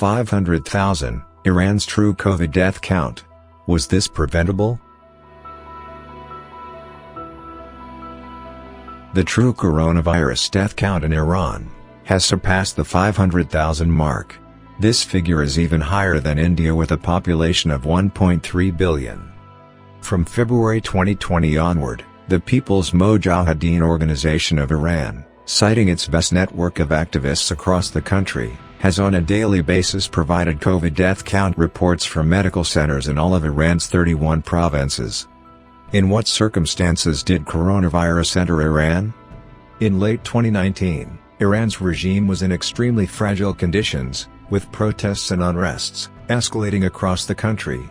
500,000, Iran's true COVID death count. Was this preventable? The true coronavirus death count in Iran has surpassed the 500,000 mark. This figure is even higher than India with a population of 1.3 billion. From February 2020 onward, the People's Mojahedin Organization of Iran, citing its vast network of activists across the country, has on a daily basis provided COVID death count reports from medical centers in all of Iran's 31 provinces. In what circumstances did coronavirus enter Iran? In late 2019, Iran's regime was in extremely fragile conditions, with protests and unrests escalating across the country.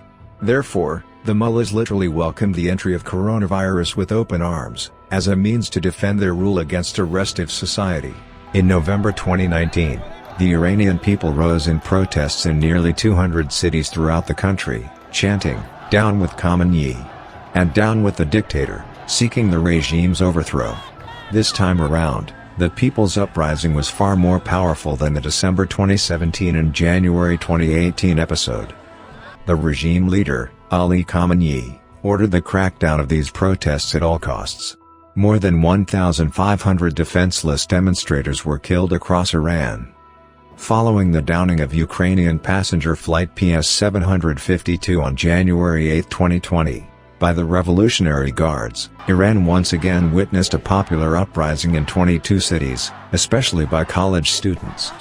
Therefore, the mullahs literally welcomed the entry of coronavirus with open arms, as a means to defend their rule against a restive society. In November 2019, the Iranian people rose in protests in nearly 200 cities throughout the country, chanting, "Down with Khamenei" and "Down with the dictator," seeking the regime's overthrow. This time around, the people's uprising was far more powerful than the December 2017 and January 2018 episode. The regime leader, Ali Khamenei, ordered the crackdown of these protests at all costs. More than 1,500 defenseless demonstrators were killed across Iran. Following the downing of Ukrainian passenger flight PS-752 on January 8, 2020, by the Revolutionary Guards, Iran once again witnessed a popular uprising in 22 cities, especially by college students.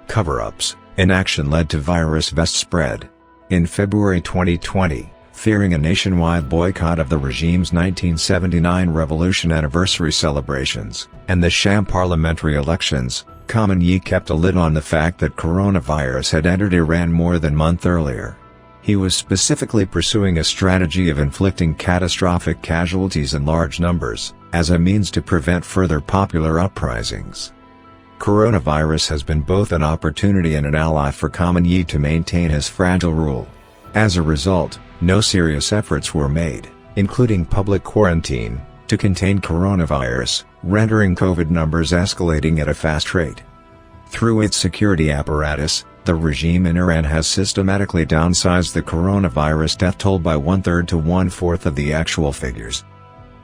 Cover-ups, inaction led to virus vast spread. In February 2020, fearing a nationwide boycott of the regime's 1979 revolution anniversary celebrations, and the sham parliamentary elections, Khamenei kept a lid on the fact that coronavirus had entered Iran more than a month earlier. He was specifically pursuing a strategy of inflicting catastrophic casualties in large numbers, as a means to prevent further popular uprisings. Coronavirus has been both an opportunity and an ally for Khamenei to maintain his fragile rule. As a result, no serious efforts were made, including public quarantine, to contain coronavirus, rendering COVID numbers escalating at a fast rate. Through its security apparatus, the regime in Iran has systematically downsized the coronavirus death toll by 1/3 to 1/4 of the actual figures.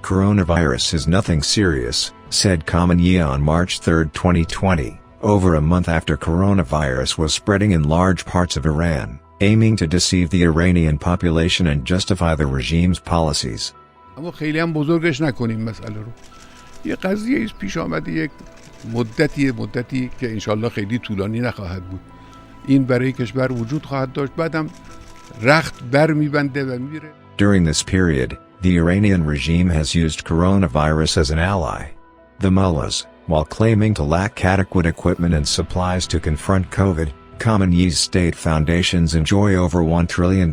"Coronavirus is nothing serious," said Khamenei on March 3, 2020, over a month after coronavirus was spreading in large parts of Iran, aiming to deceive the Iranian population and justify the regime's policies. اما خیلی هم بزرگش نکنیم مسئله رو. یه قضیه ایست پیش آمده، یک مدتی که انشالله خیلی طولانی نخواهد بود. این برای کشور وجود خواهد داشت، بعدم رخت بر میبنده و میره. During this period, the Iranian regime has used coronavirus as an ally. The mullahs, while claiming to lack adequate equipment and supplies to confront COVID, Khamenei's state foundations enjoy over $1 trillion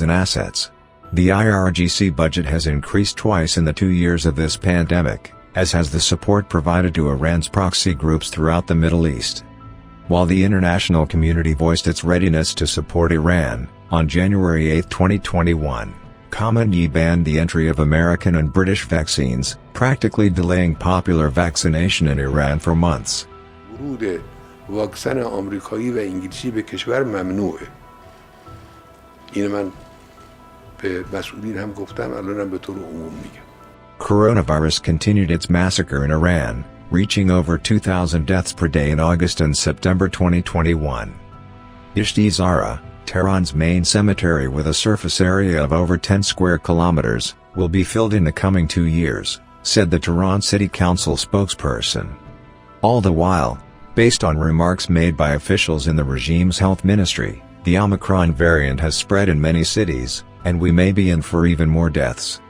in assets. The IRGC budget has increased twice in the 2 years of this pandemic, as has the support provided to Iran's proxy groups throughout the Middle East. While the international community voiced its readiness to support Iran, on January 8, 2021, Khamenei banned the entry of American and British vaccines, practically delaying popular vaccination in Iran for months. ورود واکسن آمریکایی و انگلیسی به کشور ممنوعه. این من به مسئولین هم گفتم، الانم به طور عموم میگم. Coronavirus continued its massacre in Iran, reaching over 2,000 deaths per day in August and September 2021. Ishti Zara, Tehran's main cemetery with a surface area of over 10 square kilometers, will be filled in the coming 2 years, said the Tehran City Council spokesperson. All the while, based on remarks made by officials in the regime's health ministry, the Omicron variant has spread in many cities, and we may be in for even more deaths.